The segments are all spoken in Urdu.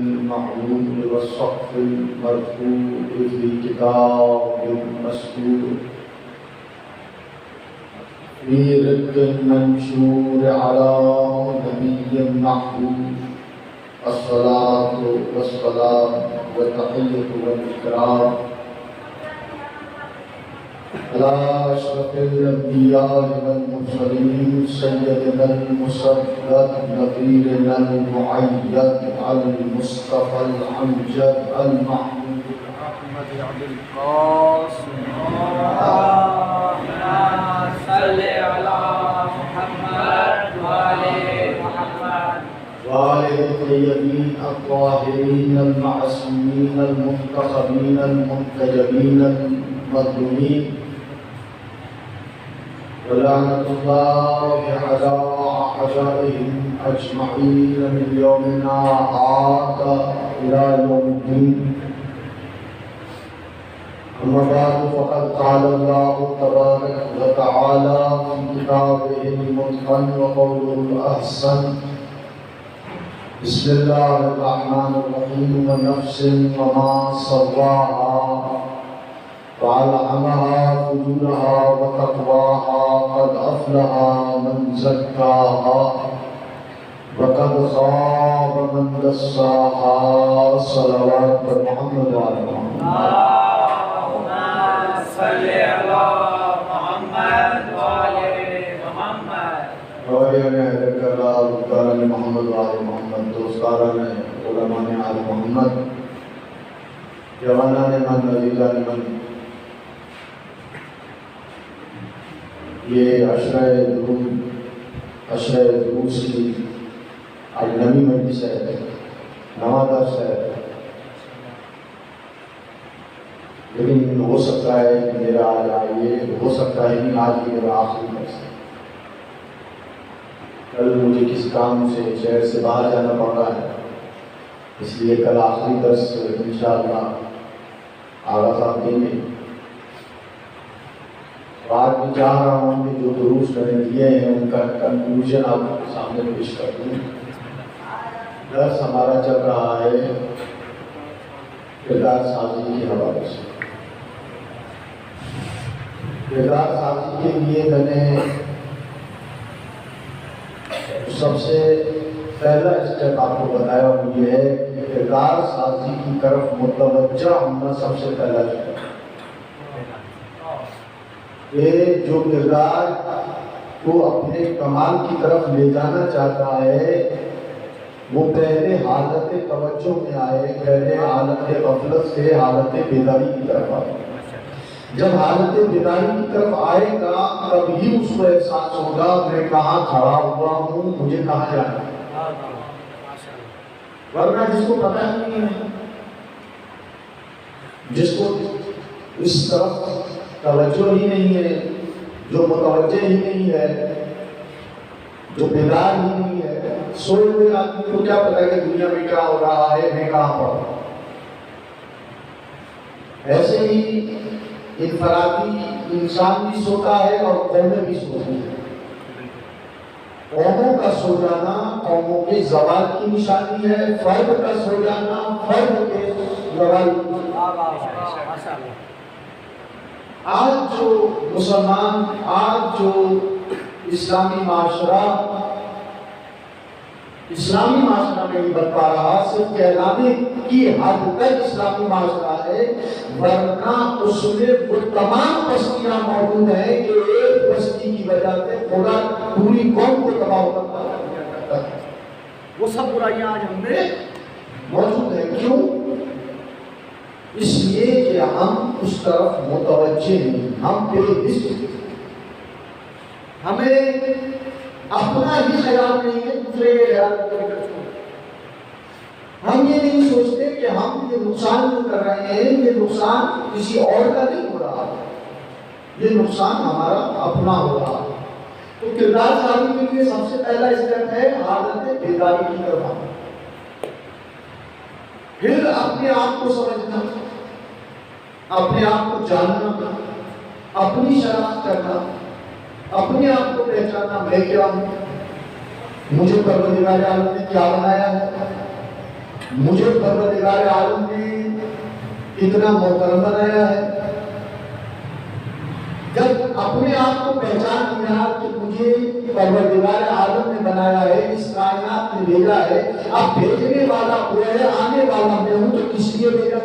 المعروف والسقف المرفوع في كتاب مسطور في رق منشور على نبي محبوب الصلاة والسلام والتحية والإكرام على أشرف الأنبياء والمرسلين سيدنا المصدق نذيرنا المؤيد المصطفى الأمجد المحمود محمد عبد القاسم اللهم صل على محمد وآل محمد وآل الطيبين الطاهرين المعصومين المنتخبين المنتجبين المظلومين ولعنة الله على أعدائهم أجمعين من يومنا هذا إلى يوم الدين. أما بعد فقد قال الله تبارك وتعالى في كتابه المتقن وقوله الأحسن بسم الله الرحمن الرحيم ونفس وما سواها فألهمها فجورها وتقواها قد أفلح من زكاها وقد خاب من دساها صلوات محمد وعلى محمد اللهم صل على محمد وآل محمد غوریان اہل کرام دوستان محمد وآل محمد دوستان علماء آل محمد جوانان من عزیزان من یہ عشرہ دروس کی آج نمی مجلس ہے نواں درس ہے لیکن ہو سکتا ہے کہ میرا آج آئیے ہو سکتا ہے نہیں آج کی میرا آخری درس ہے کل مجھے کسی کام سے شہر سے باہر جانا پڑ رہا ہے اس لیے کل آخری درس انشاءاللہ آغا صاحب دیں گے آج میں چاہ رہا ہوں کہ جو دروس میں نے دیے ہیں ان کا کنکلوژن آپ کے سامنے پیش کر دوں. درس ہمارا چل رہا ہے کردار سازی کے حوالے سے. کردار سازی کے لیے میں نے سب سے پہلا اسٹیپ آپ کو بتایا وہ یہ ہے کہ کردار سازی کی طرف متوجہ ہونا سب سے پہلا اسٹیپ. یہ جو کردار کو اپنے کمال کی طرف لے جانا چاہتا ہے وہ پہلے حالت توجہ میں آئے، پہلے حالت غفلت سے حالت بیداری کی طرف آئے. جب حالت بیداری کی طرف آئے گا تب ہی اس کو احساس ہوگا میں کہاں کھڑا ہوا ہوں، مجھے کہاں جانا ہے. ورنہ جس کو پتہ ہی نہیں ہے، جس کو اس طرف توجہ ہی نہیں ہے، جو متوجہ ہی نہیں ہے، جو بیدار ہی نہیں ہے، سوئے ہوئے آدمی کو کیا پتا کہ دنیا میں کیا ہو رہا ہے، میں کہاں پر ہوں. ایسے ہی انفرادی انسان بھی سوتا ہے اور قومیں بھی سوتی ہیں. قوموں کا سو جانا قوموں کے زوال کی نشانی ہے، فرد کا سو جانا فرد کے زوال کی نشانی. آج جو مسلمان، آج جو اسلامی معاشرہ میں نہیں بن پا رہا، صرف کہلانے کی حد تک اسلامی معاشرہ ہے، ورنہ اس میں وہ تمام پستیاں موجود ہیں کہ ایک پستی کی وجہ سے خدا پوری قوم کو تباہ کرتا ہے. وہ سب برائیاں آج ہم میں موجود ہیں. کیوں؟ اس لیے کہ ہم اس طرف متوجہ نہیں، ہم بے حس، ہمیں اپنا ہی خیال نہیں ہے، دوسرے کے خیال کو فکر چھوڑ. ہم یہ نہیں سوچتے کہ ہم یہ نقصان جو کر رہے ہیں یہ نقصان کسی اور کا نہیں ہو رہا، یہ نقصان ہمارا اپنا ہو رہا. تو کردار سازی کے لیے سب سے پہلا اسٹیپ ہے حالت بیداری کی طرف آنا. پھر اپنے آپ کو سمجھنا، اپنے آپ کو جاننا، اپنی شناخت کرنا، اپنے آپ کو پہچاننا میں کیا ہوں، مجھے پروردگار عالم نے کیا بنایا ہے. مجھے پروردگار عالم نے اتنا محترم بنایا ہے، جب اپنے آپ کو پہچان لیا کہ مجھے پروردگار عالم نے بنایا ہے، اس کائنات میں بھیجا ہے، اب بھیجنے والا وہ ہے، آنے والا میں ہوں، تو کس لیے بھیجا؟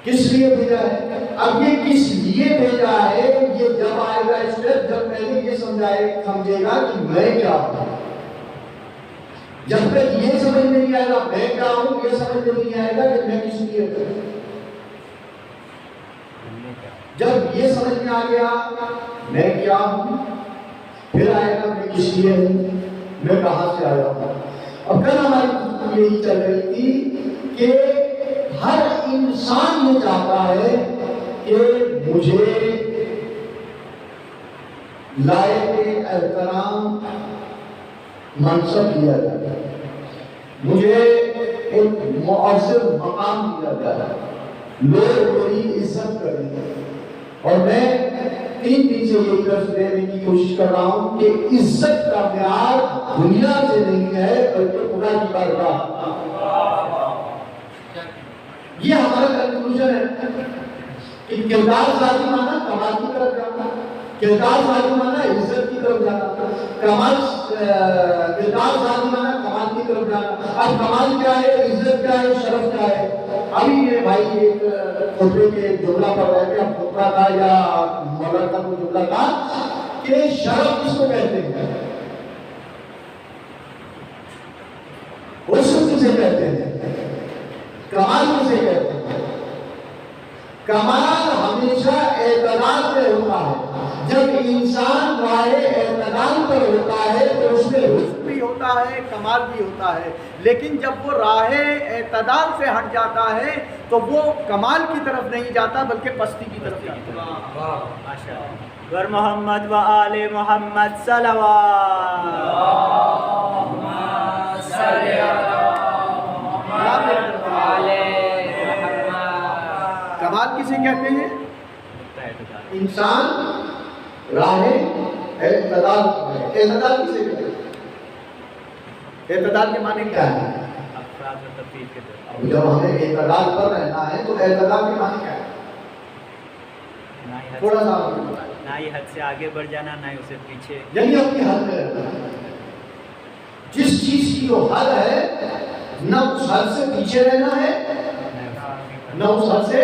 کس لیے بھیجا ہے؟ اب یہ کس لیے بھیجا ہے، یہ جب آئے گا اسٹیپ، جب پہلے یہ سمجھے گا کہ میں کیا ہوں۔ جب تک یہ سمجھ نہیں آئے گا میں کیا ہوں، یہ سمجھ نہیں آئے گا کہ میں کس لیے ہوں۔ جب یہ سمجھ میں آ گیا میں کیا ہوں، پھر آئے گا میں کس لیے ہوں، میں کہاں سے آیا ہوں۔ اور کل ہماری گفتگو یہی چل رہی تھی کہ ہر انسان یہ چاہتا ہے کہ مجھے لائق احترام منصب دیا جائے، مجھے ایک معزز مقام دیا جائے، لوگ میری عزت کریں۔ اور میں 3 دن سے یہ درس دینے کی کوشش کر رہا ہوں کہ عزت کا معیار دنیا سے نہیں ہے بلکہ خدا کی بارگاہ۔ یہ ہمارا کنکلوژن ہے کہ کردار سازی مانا کمال کی طرف جانا، کردار سازی مانا عزت کی طرف جانا، کردار سازی مانا کمال کی طرف جانا۔ اب کمال کیا ہے، عزت کیا ہے، شرف کیا ہے؟ ابھی یہ بھائی ایک خطبے کے جملہ پڑھ رہے تھے، اب خطبہ تھا یا مولانا کا کوئی جملہ تھا کہ شرف کس کو کہتے ہیں، حسن کسے کہتے ہیں، کمال کسے کہتے ہیں؟ کمال ہمیشہ اعتدال پہ ہوتا ہے۔ جب انسان راہ اعتدال پر ہوتا ہے تو اس میں حسن بھی ہوتا ہے، کمال بھی ہوتا ہے، لیکن جب وہ راہ اعتدال سے ہٹ جاتا ہے تو وہ کمال کی طرف نہیں جاتا بلکہ پستی کی طرف جاتا ہے۔ ور محمد و آل محمد صلوات۔ کمال کسے کہتے ہیں؟ انسان راہ اعتدال، اعتدال کسے کہتے ہیں؟ اعتدال کے معنی کیا ہے؟ اب جب ہمیں اعتدال پر رہنا ہے تو اعتدال کے معنی کیا ہے؟ تھوڑا سا نہ ہی حد سے آگے بڑھ جانا، نہ ہی اسے پیچھے، یعنی اپنی حد میں رہنا۔ جس چیز کی جو حد ہے نہ اس حد سے پیچھے رہنا ہے نہ اس حد سے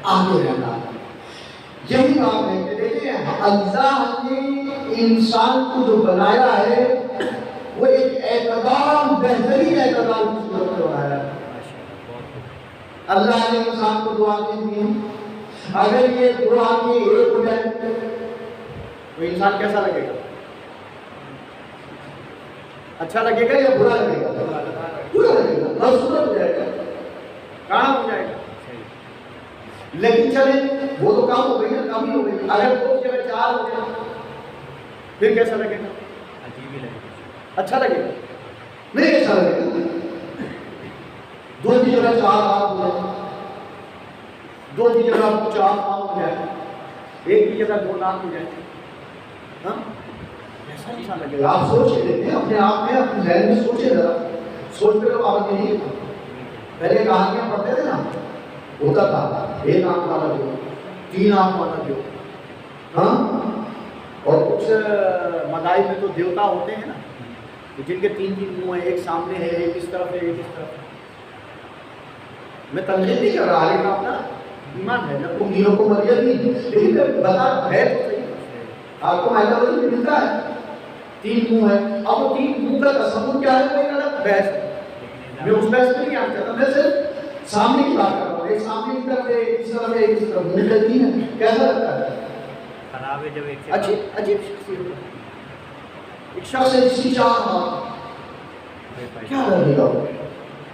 آگے رہنا ہے۔ یہی بات ہے کہ دیکھیں اللہ نے انسان کو جو بنایا ہے وہ ایک اعتدال، بہترین اعتدال کی صورت میں بنایا ہے۔ اللہ نے انسان کو 2 آنکھیں دی ہیں، اگر یہ 2 آنکھیں ایک ہو جائیں تو انسان کیسا لگے گا؟ اچھا لگے گا یا برا لگے گا؟ برا لگے گا، بدسورت ہو جائے گا، کام ہو جائے گا۔ لیکن چلے وہ تو کام ہو گئی نا، کام ہی ہو گئی۔ اگر 2 کی جگہ 4 ہو گیا پھر کیسا لگے گا؟ عجیب ہی لگے گا، اچھا لگے گا؟ نہیں اچھا لگے گا۔ 2 کی جگہ 4 ہاتھ ہو جائے، 2 کی جگہ 4 پاؤں ہو جائے، 1 کی جگہ 2 ناک ہو جائے، ہاں ایسا اچھا لگے گا؟ آپ سوچ کے دیکھیں اپنے آپ میں، اپنے ذہن میں سوچے ذرا، سوچ پہ تو پابندی نہیں ہے۔ پہلے کہانیاں پڑھتے تھے نا، ہوتا تھا 1 آنکھ والا جو، 3 آنکھ والا جو، ہاں، اور کچھ مذاہب میں تو دیوتا ہوتے ہیں نا جن کے 3 منہ ہیں، ایک سامنے ہے، ایک اس طرف ہے، ایک اس طرف ہے۔ میں تنقید نہیں کر رہا، لیکن اپنا ایمان ہے، لکم دینکم ولی دین، لیکن بتا ہے تو صحیح، آپ کو مائیٹالوجی میں ملتا ہے 3 منہ ہے۔ اب وہ 3 منہ کا تصور کیا ہے وہ ایک الگ بحث ہے، میں اس بحث میں نہیں آنا چاہتا، میں صرف سامنے کی بات کر رہا ہوں۔ ایک سامنے کی طرف ہے، ایک اس طرف ہے، ایک اس طرف، منہ کا 3 ہے، کیسا لگتا ہے؟ خراب ہے جب ایک سے عجیب شخصیت ہے، ایک شخص ہے جس کی 4 ہاتھ، کیا لگے گا؟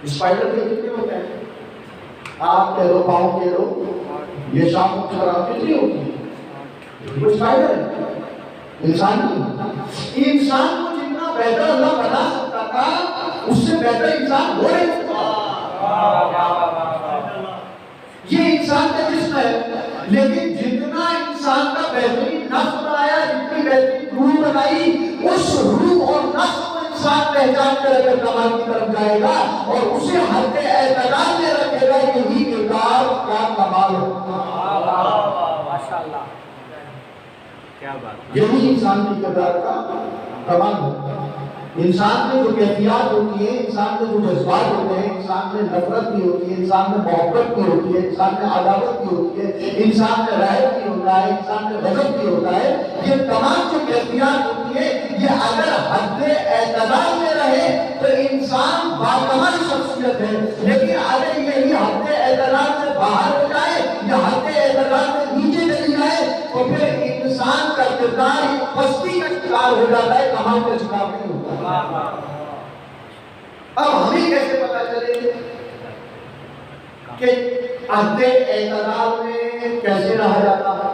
اسپائڈر کے کتنے ہوتے ہیں؟ آپ کہہ لو، پاؤں کہہ لو، یہ شام کو خراب کتنی ہوتی ہے؟ وہ اسپائڈر ہے، انسان نہیں۔ انسان کو جتنا بہتر اللہ بنا سکتا تھا اس سے بہتر انسان ہو نہیں سکتا۔ یہ انسان کا جسم ہے، لیکن جتنا انسان کا بہترین نفس بنایا، جتنی بہترین روح بنائی، اس روح اور نفس کو ساتھ پہچان کر اگر کمال کی طرف جائے گا اور اسے حد اعتدال میں رکھے گا، یہی کردار کا کمال ہے۔ ماشاءاللہ، کیا بات، یہی انسان کی کردار کا کمال ہے۔ انسان میں جو کیفیات ہوتی ہیں، انسان میں جو جذبات ہوتے ہیں، انسان میں نفرت بھی ہوتی ہے، انسان میں محبت بھی ہوتی ہے، انسان میں عداوت بھی ہوتی ہے، انسان میں رحم بھی ہوتا ہے، انسان میں غضب بھی ہوتا ہے، یہ تمام جو کیفیات ہوتی ہے، یہ اگر حد اعتدال میں رہے تو انسان باکمال شخصیت ہے۔ لیکن اگر یہی حد اعتدال سے باہر ہو جائے یا حد اعتدال سے نیچے چلی جائے تو پھر انسان کا کردار پستی کا شکار ہو جاتا ہے، کمال کا شکار نہیں ہوتا۔ اب ہمیں کیسے پتا چلے کہ حد اعتدال میں کیسے رہا جاتا ہے؟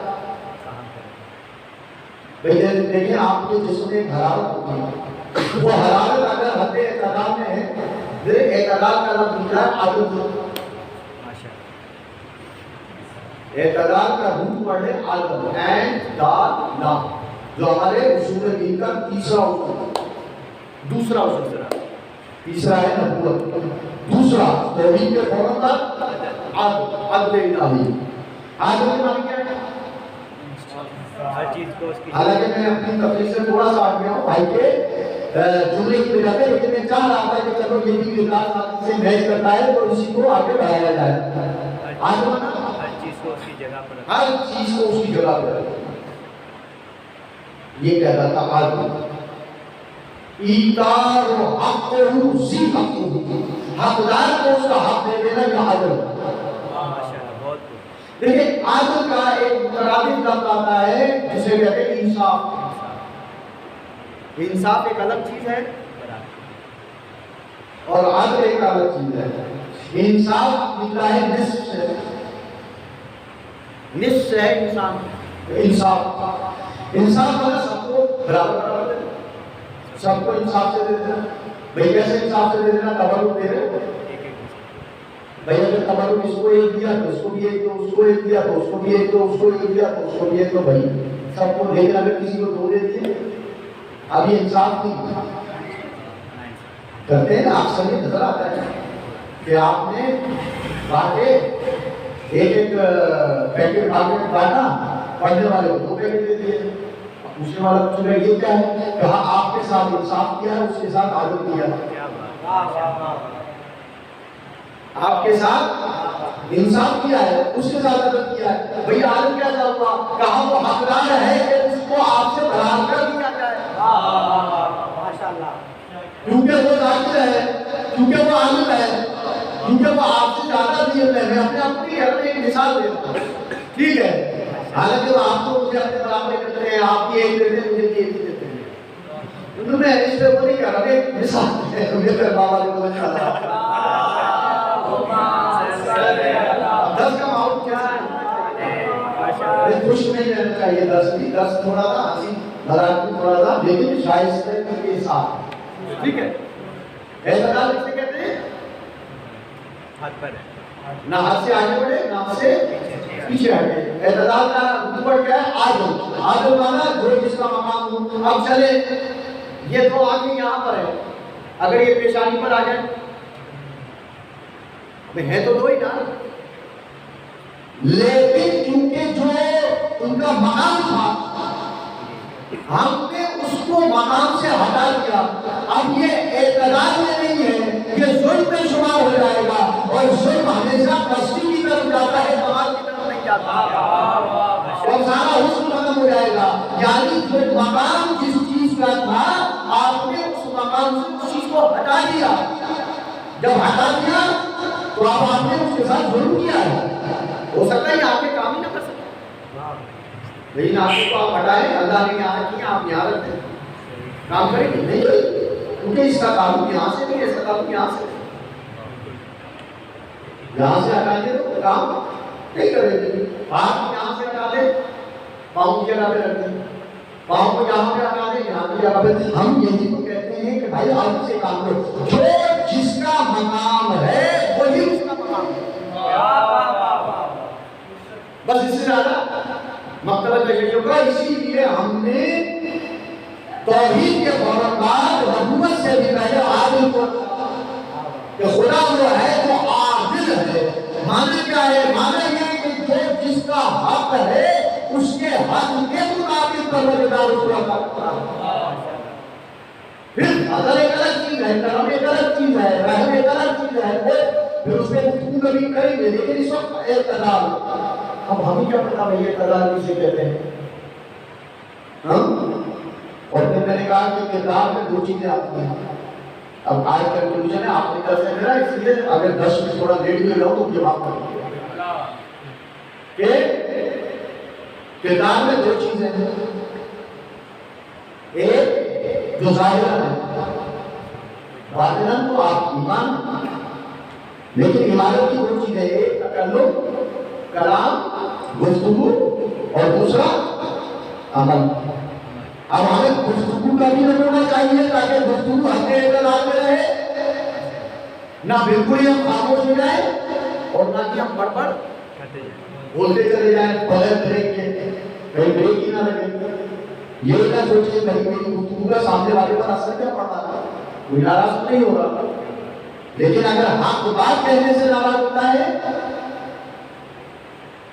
دیکھیں آپ کے جسم میں حرارت ہوتی ہے، وہ حرارت اگر حد اعتدال میں ہے، اعتدال کا لفظ نکلا ہے عدل۔ اعتدال کا روٹ ورڈ ہے عدل، اعتدال، جو ہمارے اصول دین کا تیسرا اصول، دوسرا اصول، تیسرا ہے نبوت، دوسرا توحید کے فوراً بعد عدل الہی۔ عدل کے معنی کیا ہے؟ ہر چیز کو اس کی، حالانکہ میں اپنی تفصیل سے تھوڑا سا آ گیا ہوں بھائی کے جملے کی وجہ سے، لیکن میں چاہ رہا تھا کہ چلو یہ بھی وکاس سے میچ کرتا ہے تو اسی کو آگے بڑھایا جائے۔ عدل ہر چیز کو اس کی جگہ پر، ہر چیز کو اس کی جگہ پر، یہ کہتا تھا عدل۔ ایتار حق ذی حق، حقدار کو اس کا حق دے دینا، یہ عدل۔ ماشاءاللہ، بہت خوب۔ لیکن عدل کا ایک مترادف لفظ آتا ہے جسے کہتے ہیں انصاف۔ انصاف ایک الگ چیز ہے اور عدل ایک الگ چیز ہے۔ انصاف نکلا ہے نصف سے، نصف سے ہے انسان، انصاف، انصاف مطلب سب کو برابر برابر دے، سب کو انصاف سے دے دینا۔ بھئی کیسے انصاف سے دے دینا؟ تبرک دے رہے، بھئی اگر تبرک اس کو ایک دیا تو اس کو بھی ایک دو، اس کو ایک دیا تو اس کو بھی ایک دو، اس کو ایک دیا تو اس کو بھی ایک دو، بھئی سب کو۔ لیکن اگر کسی کو دو دے دیے، اب یہ انصاف نہیں کرتے ہیں نا۔ آپ سب نظر آتا ہے کہ آپ نے بانٹے، ایک ایک پیکٹ بانٹا، پڑھنے والے کو 2 پیکٹ دے دیے، پوچھنے والا پوچھ رہا ہے یہ کیا ہے؟ کہا آپ کے ساتھ انصاف کیا ہے، اس کے ساتھ عدل کیا ہے۔ آپ کے ساتھ انصاف کیا ہے، اس کے ساتھ عدل کیا ہے۔ بھئی عدل کیسا ہوا؟ کہا وہ حقدار ہے کہ اس کو آپ سے برابر کر دیا جائے، ماشاءاللہ، کیونکہ وہ ذاکر ہے، کیونکہ وہ عالم ہے، کیونکہ وہ آپ سے زیادہ دیت ہے۔ میں اپنی ایک مثال دے رہا ہوں، ٹھیک ہے؟ حالانکہ وہ آپ کو مجھے اپنے برابر کرتے ہیں، آپ کی ایک دیتے ہیں، مجھے ایک دیتے ہیں، انہوں نے اس پہ وہ نہیں کہا، ایک مثال ہے، مجھے پھر بابا نے بولا چاہا 10 کا ماحول کیا ہے؟ خوش نہیں رہنا چاہیے، 10 بھی، 10 تھوڑا تھا ہنسی مذاق بھی تھوڑا تھا، لیکن شائستہ کے ساتھ، ٹھیک ہے؟ اعتدال اسے کہتے ہیں ہاتھ پر ہے، نہ ہاتھ سے آگے بڑھے نہ ہاتھ سے پیچھے ہٹے۔ اعتدال کا اوپر کیا ہے؟ عادل، عادل مانا جو جس کا مقام ہو۔ اب چلے یہ دو آدمی یہاں پر ہے، اگر یہ پیشانی پر آ جائے، ہے تو دو ہی نا، لیکن کیونکہ جو ان کا مقام تھا ہم نے اس کو مقام سے ہٹا دیا، اب یہ اعتدال میں نہیں ہے، یہ ظلم میں شمار ہو جائے گا، اور ظلم ہمیشہ پستی کی طرف جاتا ہے، کمال کی طرف نہیں جاتا، اور سارا حسن ختم ہو جائے گا۔ یعنی جو مقام جس چیز کا تھا آپ نے اس مقام سے اس چیز کو ہٹا دیا، جب ہٹا دیا تو اب آپ نے اس کے ساتھ ظلم کیا ہے۔ ہو سکتا ہے یہ آپ کے کام ہی نہ کر سکتے، لیکن آپ کو آپ ہٹائیں، اللہ نے یہاں کیا، آپ یہاں رکھتے ہیں، کام کریں گے نہیں، کیونکہ اس کا تعلق یہاں سے نہیں ہے، اس کا تعلق یہاں سے، یہاں سے ہٹائیں گے تو کام نہیں کریں گے۔ آپ یہاں سے ہٹا دیں، پاؤں کی جگہ پہ رکھ دیں، پاؤں کو یہاں پہ ہٹا دیں، یہاں کی جگہ پہ۔ ہم یہی تو کہتے ہیں کہ بھائی آپ سے کام کرو، جو جس کا مقام ہے وہی اس کا مقام ہے، بس اس سے زیادہ مقصد تشریح کا۔ اسی لیے ہم نے توحید کے فوراً بعد نبوت سے بھی پہلے عادل کو کہ خدا وہ ہے جو عادل ہے. معنی کیا ہے؟ معنی یہ کہ جو جس کا حق ہے اس کے حق کے مطابق پروردگار اس کو عطا کرتا ہے. پھر اگر ایک الگ چیز ہے، کرم ایک الگ چیز ہے، رحم ایک الگ چیز ہے، پھر اس پہ گفتگو کبھی کریں گے. لیکن اس وقت اعتدال، اب ہمیں کیا پتا بھائی اعتدال کسے کہتے ہیں؟ اور پھر میں نے کہا کہ کردار میں دو چیزیں آتی ہیں. اب آج کنکلوژن ہے، آپ نے کل سے میرا، اس لیے اگر 10 منٹ تھوڑا لیٹ بھی لو تو مجھے معاف کر دیجیے کہ کردار میں دو چیزیں ہیں. ایک جو ظاہرہ ہے، باطناً تو آپ ایمان، لیکن عبادت کی دو چیزیں، ایک تکلم کلام گفتگو اور دوسرا عمل. اب ہمیں گفتگو کا بھی نمونہ چاہیے تاکہ گفتگو ہم اعتدال میں رہے، نہ بالکل ہی ہم خاموش ہو جائیں اور نہ کہ ہم بڑھ بولتے چلے جائیں بغیر بریک کے، کہیں بریک ہی نہ لگے. یہ نہ سوچیں کہیں میری گفتگو کا سامنے والے پر اثر کیا پڑتا ہے، کوئی ناراض نہیں ہوگا. لیکن اگر حق بات کہنے سے ناراض ہوتا ہے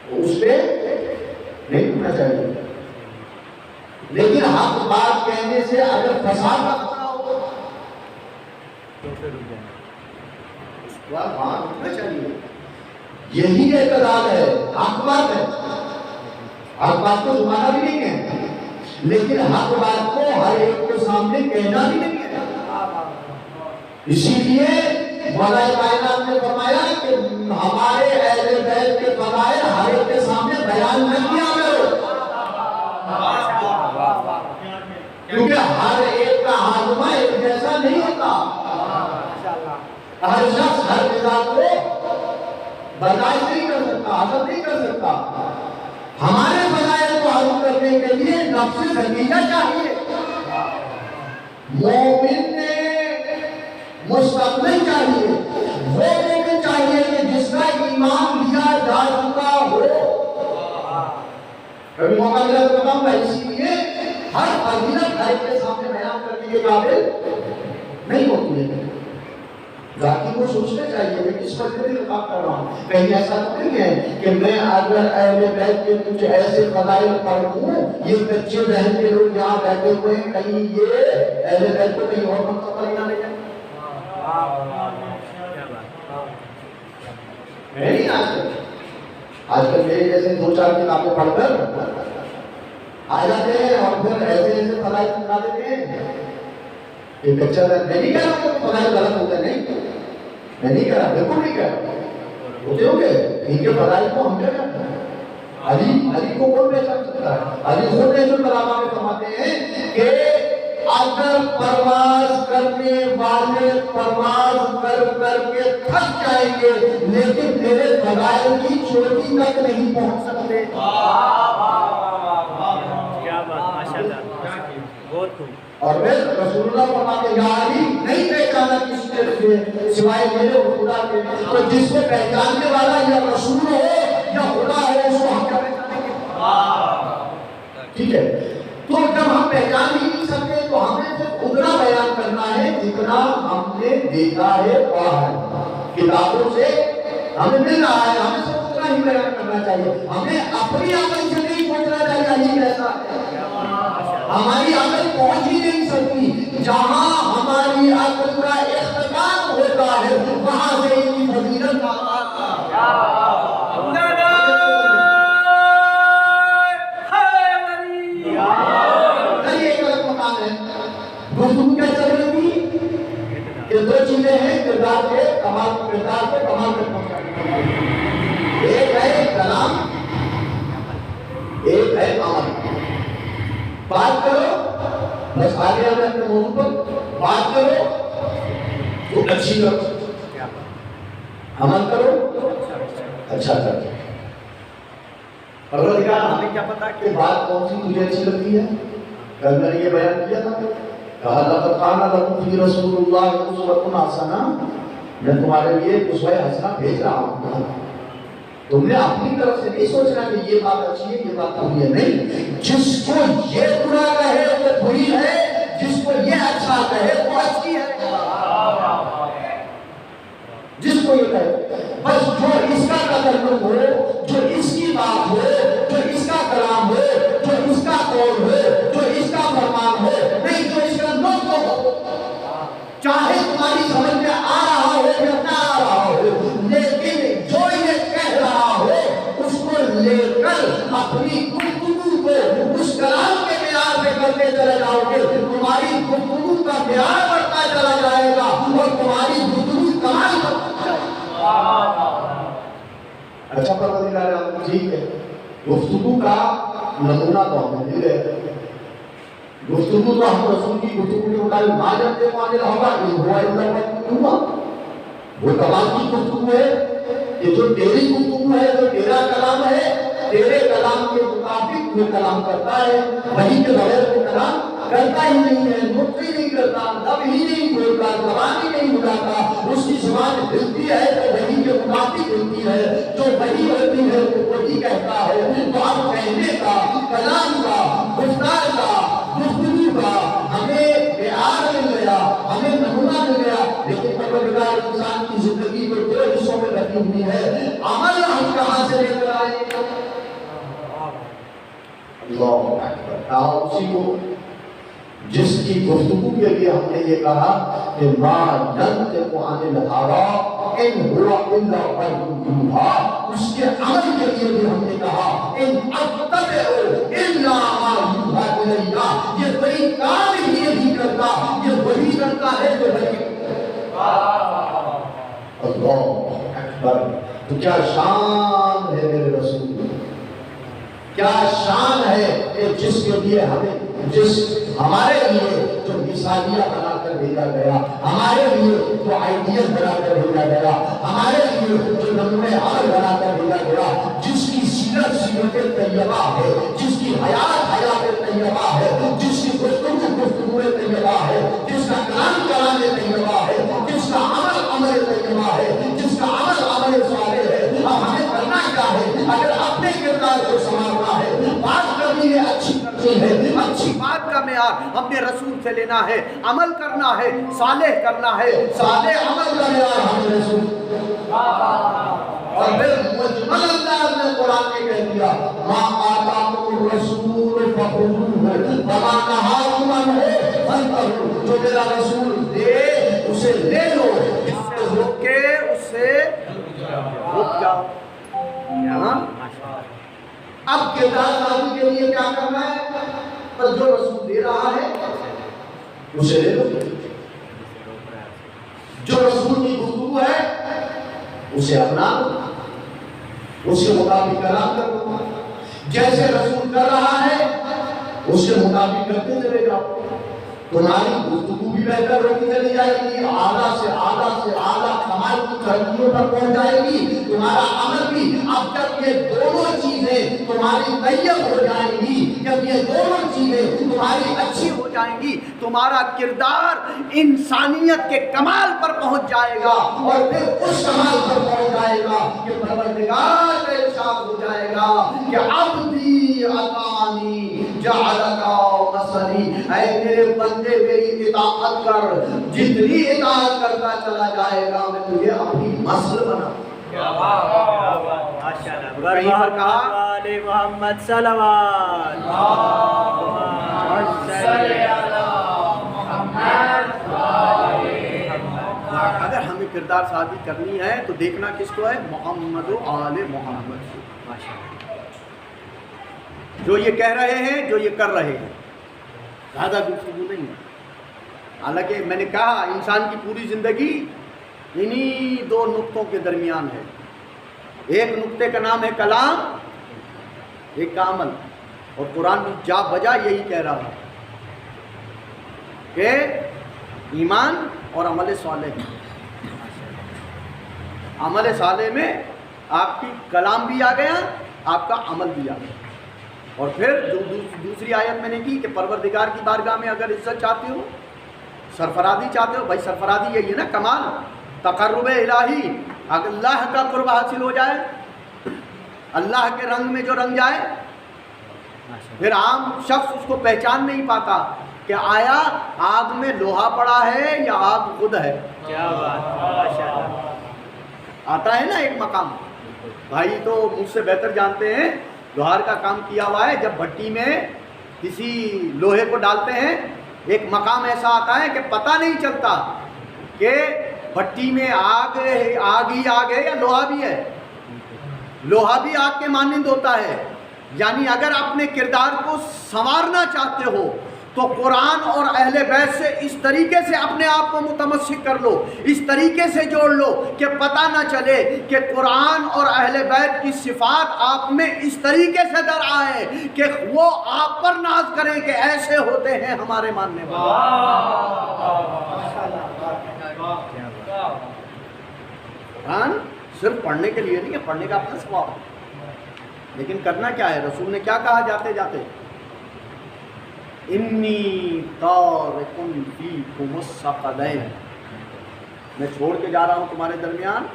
تو اس پہ نہیں ہونا چاہیے. لیکن حق بات کہنے سے اگر فساد کا خطرہ ہو تو پھر وہاں رکنا چاہیے. یہی اعتدال ہے. حق بات ہے، حق بات کو زبانہ بھی نہیں ہے، لیکن حق بات کو ہر ایک کے سامنے کہنا بھی نہیں ہے. اسی لیے مولا کائنات نے فرمایا کہ ہمارے اہل بیت کے فضائل ہر ایک کے سامنے بیان نہ کیا کرو، کیونکہ ہر ایک کا ہاضمہ ایک جیسا نہیں ہوتا. ہر شخص ہر مزاج کو برداشت نہیں کر سکتا، ہضم نہیں کر سکتا. ہمارے فضائل کو ہضم کرنے کے لیے نفس زکیہ چاہیے. مومن نے مستقبل چاہیے، وہ مومن چاہیے کہ جس کا ایمان لیا جا چکا ہو. کبھی موقع ملا تو بتاؤں گا. اسی لیے ہر فضیلت ہر ایک کے سامنے بیان کرنے کے قابل نہیں ہوتی ہے. ذاتی کو سوچنا چاہیے میں کس وجہ سے کام کر رہا ہوں. کہیں ایسا تو نہیں ہے کہ میں اگر اہل بیت کے کچھ ایسے فضائل پڑھوں، یہ بچے بہن کے لوگ یہاں بیٹھے ہوئے ہیں، کہیں یہ اہل بیت کو کہیں اور منتقل ہی نہ لے جائیں. میں نہیں آج کل میرے جیسے دو چار کتابیں پڑھ کر آ جاتے ہیں اور پھر ایسے ایسے فضائل سکھا دیتے ہیں. ایک اچھا میں نہیں کہہ رہا کہ فضائل غلط ہوتے ہیں، نہیں میں نہیں کہہ رہا، بالکل نہیں کہہ رہا. ہوتے ہوں گے ان کے فضائل کو ہم کیا کہتے ہیں. علی کو کون پہچان سکتا ہے؟ علی خود نے جو کلامہ میں فرماتے ہیں کہ اگر پرواز کرنے والے پرواز کر کر کے تھک جائیں گے لیکن میرے فضائل کی چوٹی تک نہیں پہنچ سکتے. کیا بات، ماشاءاللہ، بہت خوب. اور پھر رسول اللہ فرماتے ہیں یا علی نہیں پہچانا کسی نے سوائے میرے اور خدا کے. تو جس کو پہچاننے والا یا رسول ہو یا خدا ہو اس کو ہم کیا پہچانیں گے؟ ٹھیک ہے. تو جب ہم پہچان ہی نہیں سکتے تو ہمیں صرف اتنا بیان کرنا ہے جتنا ہم نے دیکھا ہے، پڑھا ہے. کتابوں سے ہمیں مل رہا ہے، ہمیں صرف اتنا ہی بیان کرنا چاہیے. ہمیں اپنی عقل سے نہیں سوچنا چاہیے علی کیسا ہے. ہماری عقل پہنچ ہی نہیں سکتی. جہاں ہماری عقل کا اختتام ہوتا ہے وہاں سے ان کی فضیلت کا گفتگو کیا چل رہی تھی کہ دو چیزیں ہیں کردار کے کمال پہ پہنچانے. ایک ہے کلام، ایک ہے عمل. بات کرو بس آگے آگے اپنے موضوع پر بات کرو تو اچھی کرو، عمل کرو اچھا کرو. پروردگار ہمیں کیا پتا کہ بات کون سی تجھے اچھی لگتی ہے. کل میں نے یہ بیان کیا تھا، کہا لقد کان لکم فی رسول اللہ اسوۃ حسنہ، میں تمہارے لیے اسوہ حسنہ بھیج رہا ہوں. تم نے اپنی طرف سے نہیں سوچنا کہ یہ بات اچھی ہے یہ بات بری ہے. نہیں، جس کو یہ برا کہے وہ بری ہے، جس کو یہ اچھا کہے وہ اچھی ہے. کو یہ کہے بس جو اس کا تکلم ہو، جو اس کی بات ہو، جو اس کا کلام ہو، جو اس کا قول ہو، جو اس کا فرمان ہو، نہیں جو اس کا نطق ہو، چاہے تمہاری سمجھ میں آ رہا ہو یا نہ آ رہا ہو، لیکن جو یہ کہہ رہا ہو اس کو لے کر اپنی گفتگو کو اس کلام کے معیار پہ کرتے چلے جاؤ گے، تمہاری گفتگو کا معیار بڑھتا چلا جائے گا اور تمہاری گفتگو کمال کرتا جائے گا۔ اچھا پروردگار عالم، ٹھیک ہے، گفتگو کا نمونہ تو ہمیں مل گیا، گفتگو تو ہم رسول کی گفتگو کے مطابق ما جانتے معاملہ ہوگا، یہ ہوا اللہ کا وہ کلام کی گفتگو ہے، یہ جو تیری گفتگو ہے، جو تیرا کلام ہے، تیرے کلام کے مطابق وہ کلام کرتا ہے، وہی کے بغیر وہ کلام کرتا ہی نہیں ہے، نطق ہی نہیں کرتا، لب ہی نہیں بولتا، زبان ہی نہیں اٹھاتا، اس کی زبان ہلتی ہے تو وہی کے مطابق ہلتی ہے، جو وہی ہوتی ہے وہ وہی کہتا ہے۔ تو اب کہنے کا، کلام کا، گفتار کا، گفتگو کا ہمیں معیار مل گیا، ہمیں نمونہ مل گیا، لیکن پروردگار انسان کی زندگی کو دو حصوں میں بٹی ہوئی ہے، عمل ہم کہاں سے لے کر آئے؟ اللہ اکبر۔ اسی کو جس کی گفتگو کے لیے ہم نے یہ کہا کہ ما ينطق عن الهوى ان هو الا وحی یوحی، اس کے عمل کے لیے بھی ہم نے کہا ان اتبع الا ما یوحی الی، یہ وہی کام ہی نہیں کرتا، یہ وہی کرتا ہے جو وہی۔ اللہ اکبر۔ تو کیا شان ہے میرے رسول، کیا شان ہے کہ جس کے لیے ہمیں، جس ہمارے لیے جو مثالیہ بنا کر بھیجا گیا، ہمارے لیے جو آئیڈیل بنا کر بھیجا گیا، ہمارے لیے جو نمونے عمل بنا کر بھیجا گیا، جس کی سیرت سیرت طیبہ ہے، جس کی حیات حیات طیبہ ہے، جس کی گفتگو گفتگو طیبہ ہے، جس کا کلام کلام طیبہ ہے، جس کا عمل عمل طیبہ ہے، جس کا عمل عمل صالح ہے۔ اب ہمیں کرنا کیا ہے؟ اگر اپنے کردار کو سنبھالنا ہے، بات کرنی ہے اچھی کرنی ہے، اچھی بات کا معیار ہم نے رسول سے لینا ہے، عمل کرنا ہے، صالح کرنا ہے، صالح عمل کا معیار ہم نے رسول۔ اور پھر مجمل انداز میں قرآن نے کہہ دیا ما آتاکم الرسول فخذوہ وما نہاکم عنہ فانتہوا، جو میرا رسول دے اسے لے لو، اس سے روک کے اس سے رک جاؤ۔ اب کردار سازی کے لیے کیا کرنا ہے؟ پر جو رسول دے رہا ہے اسے لے لو، جو رسول کی گفتگو ہے اسے اپنا لو، اس کے مطابق کلام کرو، جیسے رسول کر رہا ہے اس کے مطابق کرتے چلے جاؤ، تمہاری گفتگو بھی بہتر ہوتی چلی جائے گی، اعلیٰ سے اعلیٰ کمال کی ترقیوں پر پہنچ جائے گی، تمہارا عمل بھی۔ اب جب یہ دونوں چیزیں تمہاری طیب ہو جائیں گی، جب یہ دونوں چیزیں تمہاری اچھی ہو جائیں گی، تمہارا کردار انسانیت کے کمال پر پہنچ جائے گا، اور پھر اس کمال پر پہنچ جائے گا کہ پروردگار کا ارشاد ہو جائے گا کہ عبدی اطاعنی جعلک مثلی، اے میرے بندے میری اطاعت کر، جتنی اطاعت کرتا چلا جائے گا میں تجھے اپنی مثل بنا۔ کہیں پر کہا محمد صلوات اگر ہمیں کردار سازی کرنی ہے تو دیکھنا کس کو ہے؟ محمد و آل محمد۔ جو یہ کہہ رہے ہیں، جو یہ کر رہے ہیں، زیادہ گفتگو نہیں ہے۔ حالانکہ میں نے کہا انسان کی پوری زندگی انہی دو نقطوں کے درمیان ہے، ایک نقطے کا نام ہے کلام، ایک کا عمل، اور قرآن بھی جا بجا یہی کہہ رہا ہے کہ ایمان اور عمل صالح۔ عمل صالح میں آپ کی کلام بھی آ گیا، آپ کا عمل بھی آ گیا۔ اور پھر جو دوسری آیت میں نے کی کہ پروردگار کی بارگاہ میں اگر عزت چاہتے ہو، سرفرازی چاہتے ہو، بھائی سرفرازی یہی ہے نا کمال، تقرب الہی، اگر اللہ کا قرب حاصل ہو جائے، اللہ کے رنگ میں جو رنگ جائے، پھر عام شخص اس کو پہچان نہیں پاتا کہ آیا آگ میں لوہا پڑا ہے یا آگ خود ہے۔ کیا بات، ماشاءاللہ۔ آتا ہے نا ایک مقام. بھائی تو مجھ سے بہتر جانتے ہیں, لوہار کا کام کیا ہوا ہے, جب بھٹی میں کسی لوہے کو ڈالتے ہیں ایک مقام ایسا آتا ہے کہ پتہ نہیں چلتا کہ بھٹی میں آگ ہی آگ ہے یا لوہا بھی ہے. لوہا بھی آگ کے مانند ہوتا ہے. یعنی اگر اپنے کردار کو سنوارنا چاہتے ہو تو قرآن اور اہل بیت سے اس طریقے سے اپنے آپ کو متمسک کر لو, اس طریقے سے جوڑ لو کہ پتہ نہ چلے کہ قرآن اور اہل بیت کی صفات آپ میں اس طریقے سے در آئے کہ وہ آپ پر ناز کریں کہ ایسے ہوتے ہیں ہمارے ماننے والے. قرآن صرف پڑھنے کے لیے نہیں ہے, پڑھنے کا اپنا ثواب ہے, لیکن کرنا کیا ہے؟ رسول نے کیا کہا جاتے جاتے؟ انی تارکن فیکم الثقلین, میں چھوڑ کے جا رہا ہوں تمہارے درمیان